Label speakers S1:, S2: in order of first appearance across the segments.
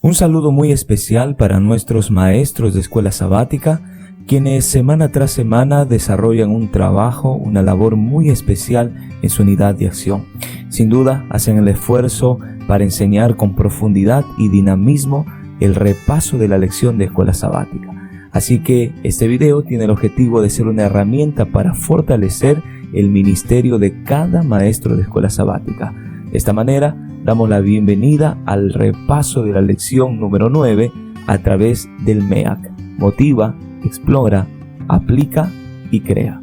S1: Un saludo muy especial para nuestros maestros de escuela sabática, quienes semana tras semana desarrollan un trabajo, una labor muy especial en su unidad de acción. Sin duda, hacen el esfuerzo para enseñar con profundidad y dinamismo el repaso de la lección de escuela sabática. Así que este video tiene el objetivo de ser una herramienta para fortalecer el ministerio de cada maestro de escuela sabática. De esta manera, damos la bienvenida al repaso de la lección número 9 a través del MEAC. Motiva, explora, aplica y crea.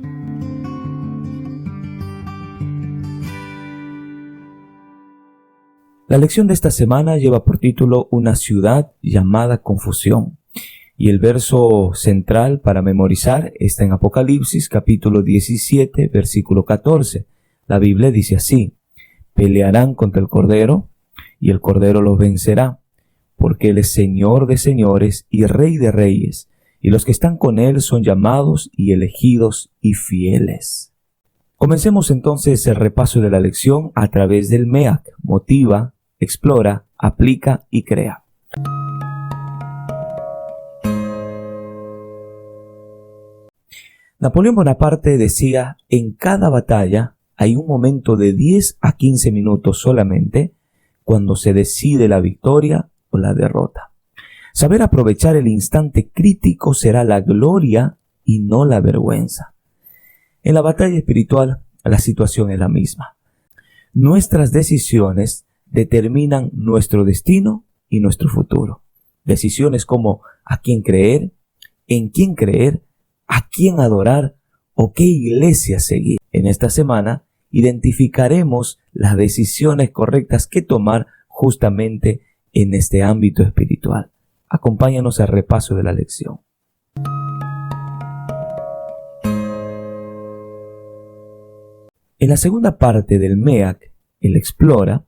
S1: La lección de esta semana lleva por título Una ciudad llamada confusión. Y el verso central para memorizar está en Apocalipsis capítulo 17, versículo 14. La Biblia dice así: pelearán contra el Cordero, y el Cordero los vencerá, porque Él es Señor de señores y Rey de reyes, y los que están con Él son llamados y elegidos y fieles. Comencemos entonces el repaso de la lección a través del MEAC. Motiva, explora, aplica y crea. Napoleón Bonaparte decía: en cada batalla hay un momento de 10 a 15 minutos solamente cuando se decide la victoria o la derrota. Saber aprovechar el instante crítico será la gloria y no la vergüenza. En la batalla espiritual, la situación es la misma. Nuestras decisiones determinan nuestro destino y nuestro futuro. Decisiones como a quién creer, en quién creer, a quién adorar o qué iglesia seguir. En esta semana identificaremos las decisiones correctas que tomar justamente en este ámbito espiritual. Acompáñanos al repaso de la lección. En la segunda parte del MEAC, el Explora,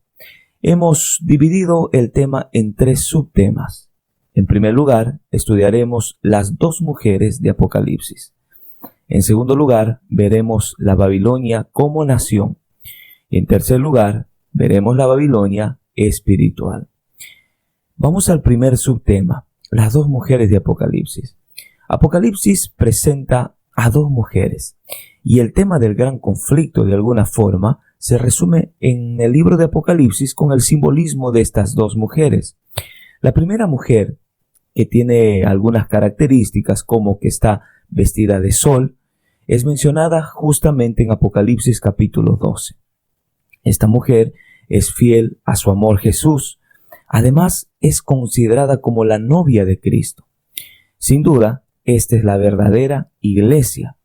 S1: hemos dividido el tema en 3 subtemas. En primer lugar, estudiaremos las 2 mujeres de Apocalipsis. En segundo lugar, veremos la Babilonia como nación. Y en tercer lugar, veremos la Babilonia espiritual. Vamos al primer subtema, las 2 mujeres de Apocalipsis. Apocalipsis presenta a 2 mujeres, y el tema del gran conflicto de alguna forma se resume en el libro de Apocalipsis con el simbolismo de estas 2 mujeres. La primera mujer, que tiene algunas características como que está vestida de sol, es mencionada justamente en Apocalipsis capítulo 12. Esta mujer es fiel a su amor Jesús. Además, es considerada como la novia de Cristo. Sin duda, esta es la verdadera iglesia.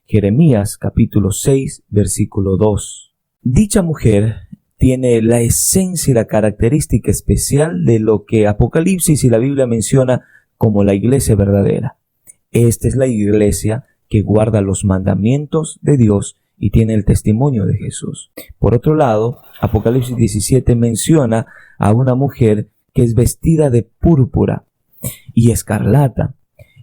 S1: Jeremías capítulo 6, versículo 2. Dicha mujer tiene la esencia y la característica especial de lo que Apocalipsis y la Biblia menciona como la iglesia verdadera. Esta es la iglesia que guarda los mandamientos de Dios y tiene el testimonio de Jesús. Por otro lado, Apocalipsis 17 menciona a una mujer que es vestida de púrpura y escarlata.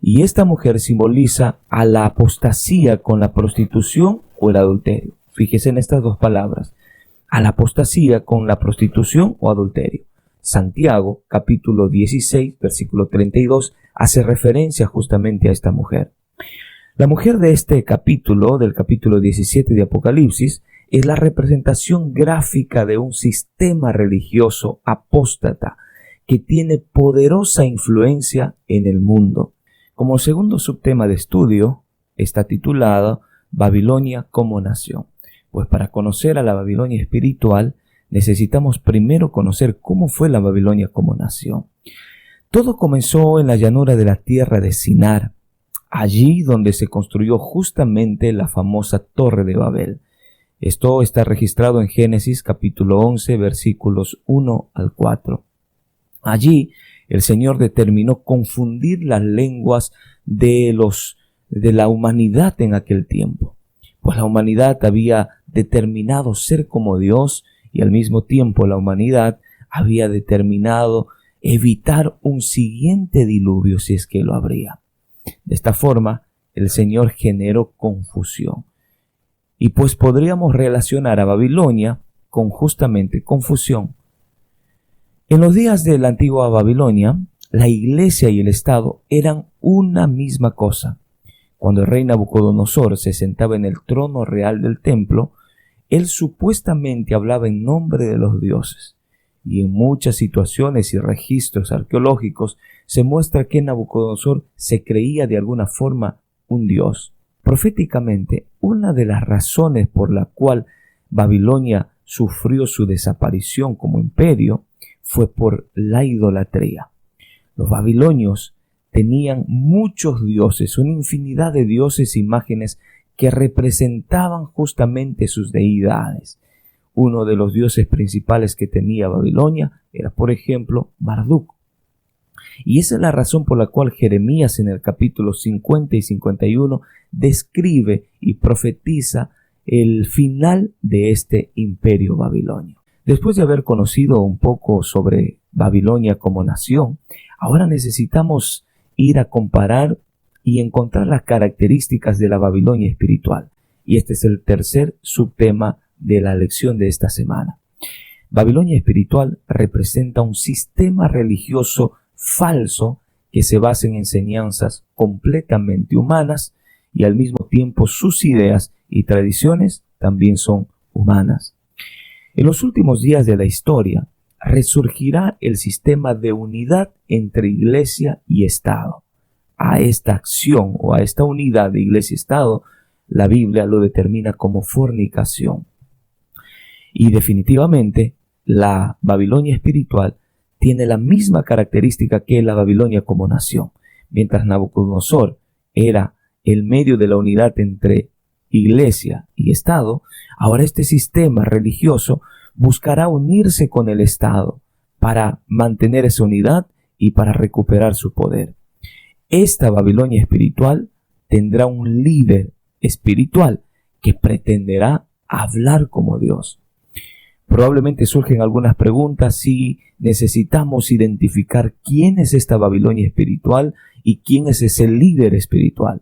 S1: Y esta mujer simboliza a la apostasía con la prostitución o el adulterio. Fíjese en estas 2 palabras. A la apostasía con la prostitución o adulterio. Santiago, capítulo 16, versículo 32, hace referencia justamente a esta mujer. La mujer de este capítulo, del capítulo 17 de Apocalipsis, es la representación gráfica de un sistema religioso apóstata que tiene poderosa influencia en el mundo. Como segundo subtema de estudio, está titulado Babilonia como nación. Pues para conocer a la Babilonia espiritual, necesitamos primero conocer cómo fue la Babilonia como nación. Todo comenzó en la llanura de la tierra de Sinar, allí donde se construyó justamente la famosa Torre de Babel. Esto está registrado en Génesis capítulo 11, versículos 1 al 4. Allí el Señor determinó confundir las lenguas de la humanidad en aquel tiempo. Pues la humanidad había determinado ser como Dios y al mismo tiempo la humanidad había determinado evitar un siguiente diluvio si es que lo habría. De esta forma, el Señor generó confusión. Y pues podríamos relacionar a Babilonia con justamente confusión. En los días de la antigua Babilonia, la iglesia y el Estado eran una misma cosa. Cuando el rey Nabucodonosor se sentaba en el trono real del templo, él supuestamente hablaba en nombre de los dioses. Y en muchas situaciones y registros arqueológicos se muestra que Nabucodonosor se creía de alguna forma un dios. Proféticamente, una de las razones por la cual Babilonia sufrió su desaparición como imperio fue por la idolatría. Los babilonios tenían muchos dioses, una infinidad de dioses e imágenes que representaban justamente sus deidades. Uno de los dioses principales que tenía Babilonia era, por ejemplo, Marduk. Y esa es la razón por la cual Jeremías en el capítulo 50 y 51 describe y profetiza el final de este imperio babilonio. Después de haber conocido un poco sobre Babilonia como nación, ahora necesitamos ir a comparar y encontrar las características de la Babilonia espiritual. Y este es el tercer subtema de la lección de esta semana. Babilonia espiritual representa un sistema religioso falso que se basa en enseñanzas completamente humanas y al mismo tiempo sus ideas y tradiciones también son humanas. En los últimos días de la historia resurgirá el sistema de unidad entre iglesia y Estado. A esta acción o a esta unidad de iglesia y Estado, la Biblia lo determina como fornicación. Y definitivamente, la Babilonia espiritual tiene la misma característica que la Babilonia como nación. Mientras Nabucodonosor era el medio de la unidad entre iglesia y Estado, ahora este sistema religioso buscará unirse con el Estado para mantener esa unidad y para recuperar su poder. Esta Babilonia espiritual tendrá un líder espiritual que pretenderá hablar como Dios. Probablemente surgen algunas preguntas si necesitamos identificar quién es esta Babilonia espiritual y quién es ese líder espiritual.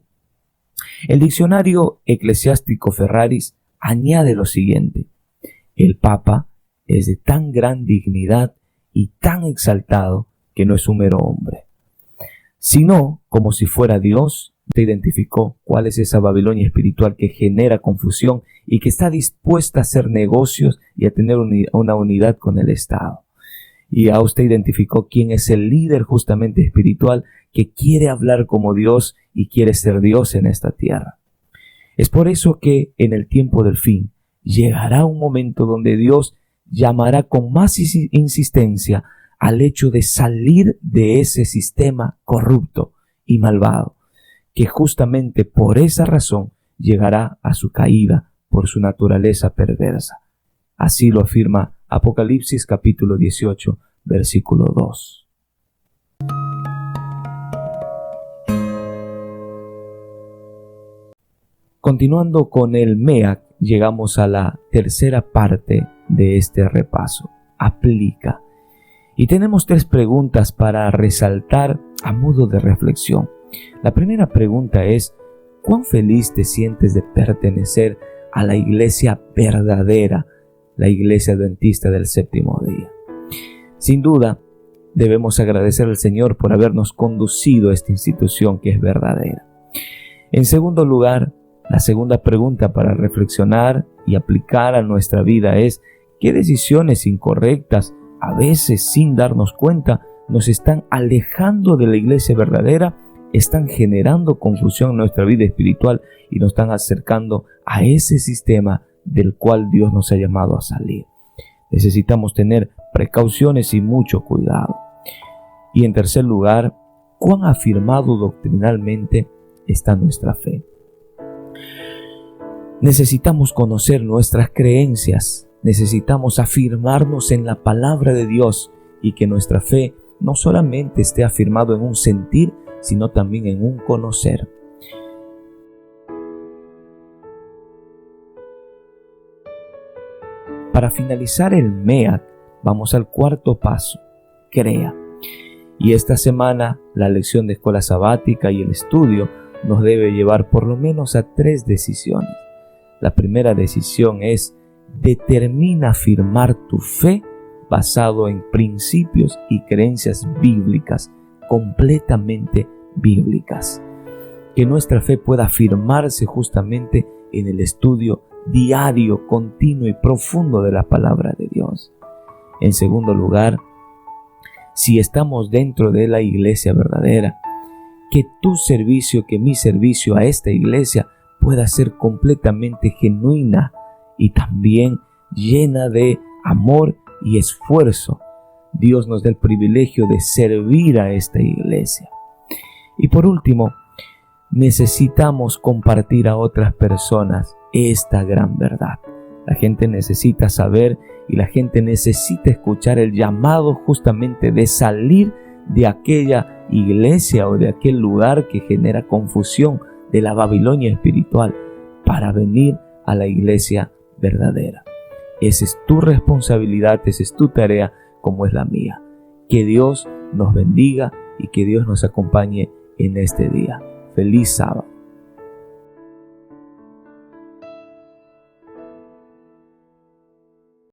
S1: El diccionario eclesiástico Ferraris añade lo siguiente: el Papa es de tan gran dignidad y tan exaltado que no es un mero hombre, sino como si fuera Dios. Se identificó cuál es esa Babilonia espiritual que genera confusión y que está dispuesta a hacer negocios y a tener una unidad con el Estado. Y a usted identificó quién es el líder justamente espiritual que quiere hablar como Dios y quiere ser Dios en esta tierra. Es por eso que en el tiempo del fin llegará un momento donde Dios llamará con más insistencia al hecho de salir de ese sistema corrupto y malvado, que justamente por esa razón llegará a su caída por su naturaleza perversa. Así lo afirma Apocalipsis capítulo 18, versículo 2. Continuando con el MEAC, llegamos a la tercera parte de este repaso. Aplica. Y tenemos 3 preguntas para resaltar a modo de reflexión. La primera pregunta es: ¿cuán feliz te sientes de pertenecer a la iglesia verdadera, la iglesia adventista del séptimo día? Sin duda, debemos agradecer al Señor por habernos conducido a esta institución que es verdadera. En segundo lugar, la segunda pregunta para reflexionar y aplicar a nuestra vida es: ¿qué decisiones incorrectas, a veces sin darnos cuenta, nos están alejando de la iglesia verdadera, están generando confusión en nuestra vida espiritual y nos están acercando a ese sistema del cual Dios nos ha llamado a salir? Necesitamos tener precauciones y mucho cuidado. Y en tercer lugar, ¿cuán afirmado doctrinalmente está nuestra fe? Necesitamos conocer nuestras creencias, necesitamos afirmarnos en la palabra de Dios y que nuestra fe no solamente esté afirmado en un sentir, sino también en un conocer. Para finalizar el MEAC, vamos al cuarto paso: crea. Y esta semana la lección de escuela sabática y el estudio nos debe llevar por lo menos a 3 decisiones. La primera decisión es: determina afirmar tu fe basado en principios y creencias bíblicas, completamente bíblicas. Que nuestra fe pueda afirmarse justamente en el estudio diario, continuo y profundo de la palabra de Dios. En segundo lugar, si estamos dentro de la iglesia verdadera, que tu servicio, que mi servicio a esta iglesia pueda ser completamente genuina y también llena de amor y esfuerzo. Dios nos da el privilegio de servir a esta iglesia. Y por último, necesitamos compartir a otras personas esta gran verdad. La gente necesita saber y la gente necesita escuchar el llamado justamente de salir de aquella iglesia o de aquel lugar que genera confusión, de la Babilonia espiritual, para venir a la iglesia verdadera. Esa es tu responsabilidad, esa es tu tarea, como es la mía. Que Dios nos bendiga y que Dios nos acompañe en este día. Feliz sábado.